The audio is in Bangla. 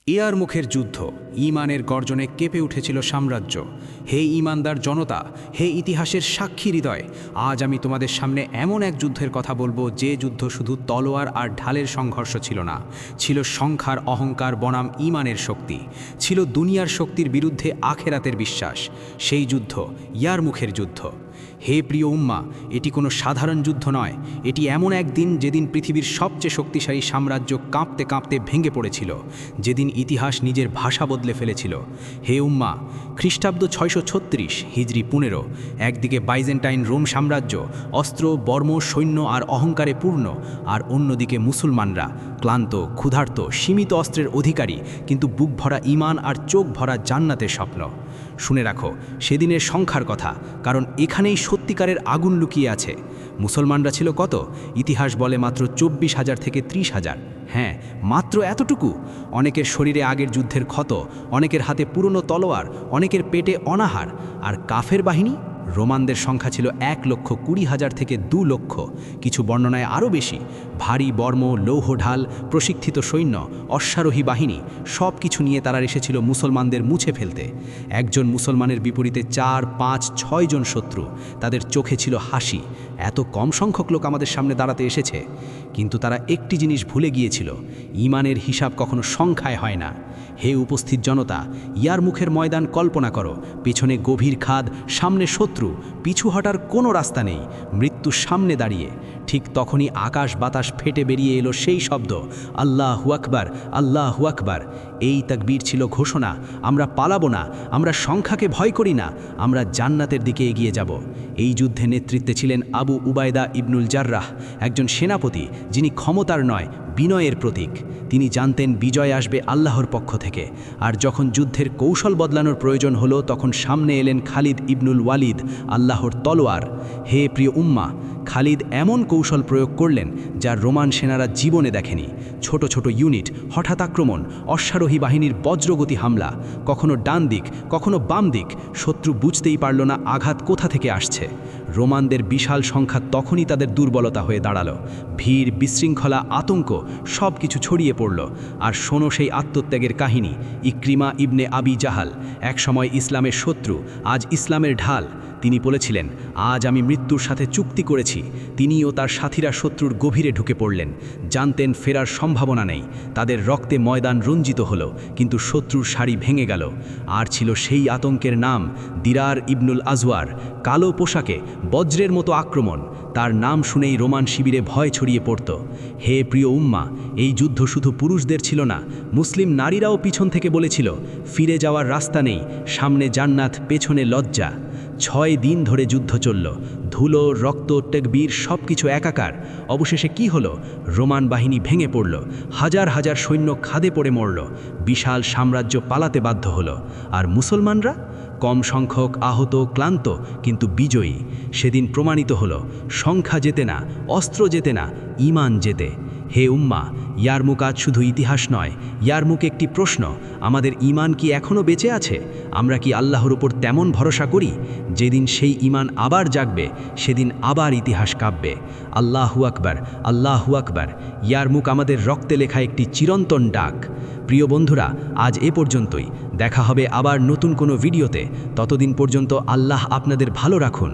ইয়ারমুখের যুদ্ধ, ঈমানের গর্জনে কেঁপে উঠেছিল সাম্রাজ্য। হে ঈমানদার জনতা, হে ইতিহাসের সাক্ষী হৃদয়, আজ আমি তোমাদের সামনে এমন এক যুদ্ধের কথা বলবো যে যুদ্ধ শুধু তলোয়ার আর ঢালের সংঘর্ষ ছিল না, ছিল সংখ্যার অহংকার বনাম ঈমানের শক্তি, ছিল দুনিয়ার শক্তির বিরুদ্ধে আখেরাতের বিশ্বাস। সেই যুদ্ধ ইয়ারমুখের যুদ্ধ। হে প্রিয় উম্মা, এটি কোনো সাধারণ যুদ্ধ নয়, এটি এমন এক দিন যেদিন পৃথিবীর সবচেয়ে শক্তিশালী সাম্রাজ্য কাঁপতে কাঁপতে ভেঙে পড়েছিল, যেদিন ইতিহাস নিজের ভাষা বদলে ফেলেছিল। হে উম্মা, খ্রিস্টাব্দ 636 হিজরি 15, একদিকে বাইজেন্টাইন রোম সাম্রাজ্য অস্ত্র, বর্ম, সৈন্য আর অহংকারে পূর্ণ, আর অন্যদিকে মুসলমানরা ক্লান্ত, ক্ষুধার্ত, সীমিত অস্ত্রের অধিকারী, কিন্তু বুক ভরা ঈমান আর চোখ ভরা জান্নাতের স্বপ্ন। শুনে রাখো সেদিনের সংখ্যার কথা, কারণ এখানেই সত্যিকারের আগুন লুকিয়ে আছে। মুসলমানরা ছিল কত? ইতিহাস বলে মাত্র 24,000 থেকে 30,000। হ্যাঁ, মাত্র এতটুকু। অনেকের শরীরে আগের যুদ্ধের ক্ষত, অনেকের হাতে পুরনো তলোয়ার, অনেকের পেটে অনাহার। আর কাফের বাহিনী, রোমানদের সংখ্যা ছিল 1,20,000 থেকে 2 লক্ষ, কিছু বর্ণনায় আরও বেশি। ভারী বর্ম, লৌহ ঢাল, প্রশিক্ষিত সৈন্য, অশ্বারোহী বাহিনী, সব কিছু নিয়ে তারা এসেছিল মুসলমানদের মুছে ফেলতে। একজন মুসলমানের বিপরীতে 4, 5, 6 জন শত্রু। তাদের চোখে ছিল হাসি, এত কম সংখ্যক লোক আমাদের সামনে দাঁড়াতে এসেছে। কিন্তু তারা একটি জিনিস ভুলে গিয়েছিল, ঈমানের হিসাব কখনো সংখ্যায় হয় না। হে উপস্থিত জনতা, ইয়ারমুখের ময়দান কল্পনা করো, পেছনে গভীর খাদ, সামনে শত্রু, পিছু হটার কোনো রাস্তা নেই, মৃত্যু সামনে দাঁড়িয়ে। ঠিক তখনই আকাশ বাতাস ফেটে বেরিয়ে এলো সেই শব্দ, আল্লাহু আকবার, আল্লাহু আকবার। এই তাকবীর ছিল ঘোষণা, আমরা পালাবো না, আমরা সংখ্যাকে ভয় করি না, আমরা জান্নাতের দিকে এগিয়ে যাব। এই যুদ্ধে নেতৃত্বে ছিলেন আবু উবায়দা ইবনুল জাররাহ, একজন সেনাপতি যিনি ক্ষমতার নয়, বিনয়ের প্রতীক। তিনি জানতেন বিজয় আসবে আল্লাহর পক্ষ থেকে। আর যখন যুদ্ধের কৌশল বদলানোর প্রয়োজন হলো, তখন সামনে এলেন খালিদ ইবনুল ওয়ালিদ, আল্লাহর তলোয়ার। হে প্রিয় উম্মা, খালিদ এমন কৌশল প্রয়োগ করলেন যা রোমান সেনারা জীবনে দেখেনি। ছোট ছোট ইউনিট, হঠাৎ আক্রমণ, অশ্বারোহী বাহিনীর বজ্রগতি হামলা, কখনো ডান দিক, কখনো বাম দিক। শত্রু বুঝতেই পারল না আঘাত কোথা থেকে আসছে। রোমানদের বিশাল সংখ্যা তখনই তাদের দুর্বলতা হয়ে দাঁড়ালো। ভিড়, বিশৃঙ্খলা, আতঙ্ক সব কিছু ছড়িয়ে পড়ল। আর শোনো সেই আত্মত্যাগের কাহিনী। ইকরিমা ইবনে আবি জাহাল, একসময় ইসলামের শত্রু, আজ ইসলামের ঢাল। তিনি বলেছিলেন, আজ আমি মৃত্যুর সাথে চুক্তি করেছি। তিনি ও তার সাথীরা শত্রুর গভীরে ঢুকে পড়লেন, জানতেন ফেরার সম্ভাবনা নেই। তাদের রক্তে ময়দান রঞ্জিত হলো, কিন্তু শত্রুর সারি ভেঙে গেল। আর ছিল সেই আতঙ্কের নাম, দিরার ইবনুল আজওয়ার, কালো পোশাকে, বজ্রের মতো আক্রমণ। তার নাম শুনেই রোমান শিবিরে ভয় ছড়িয়ে পড়ত। হে প্রিয় উম্মা, এই যুদ্ধ শুধু পুরুষদের ছিল না, মুসলিম নারীরাও পিছন থেকে বলেছিল, ফিরে যাওয়ার রাস্তা নেই, সামনে জান্নাত, পেছনে লজ্জা। 6 দিন ধরে যুদ্ধ চলল, ধুলো, রক্ত, তাকবীর সব কিছু একাকার। অবশেষে কি হলো? রোমান বাহিনী ভেঙে পড়ল, হাজার হাজার সৈন্য খাদে পড়ে মরল, বিশাল সাম্রাজ্য পালাতে বাধ্য হলো। আর মুসলমানরা কম সংখ্যক, আহত, ক্লান্ত, কিন্তু বিজয়ী। সেদিন প্রমাণিত হলো, সংখ্যা জেতে না, অস্ত্র জেতে না, ঈমান জেতে। হে উম্মা, ইয়ারমুক আজ শুধু ইতিহাস নয়, ইয়ারমুক একটি প্রশ্ন। আমাদের ঈমান কি এখনও বেঁচে আছে? আমরা কি আল্লাহর উপর তেমন ভরসা করি? যেদিন সেই ঈমান আবার জাগবে, সেদিন আবার ইতিহাস কাঁপবে। আল্লাহু আকবার, আল্লাহু আকবার। ইয়ারমুক আমাদের রক্তে লেখা একটি চিরন্তন ডাক। প্রিয় বন্ধুরা, আজ এ পর্যন্তই। দেখা হবে আবার নতুন কোনো ভিডিওতে। ততদিন পর্যন্ত আল্লাহ আপনাদের ভালো রাখুন।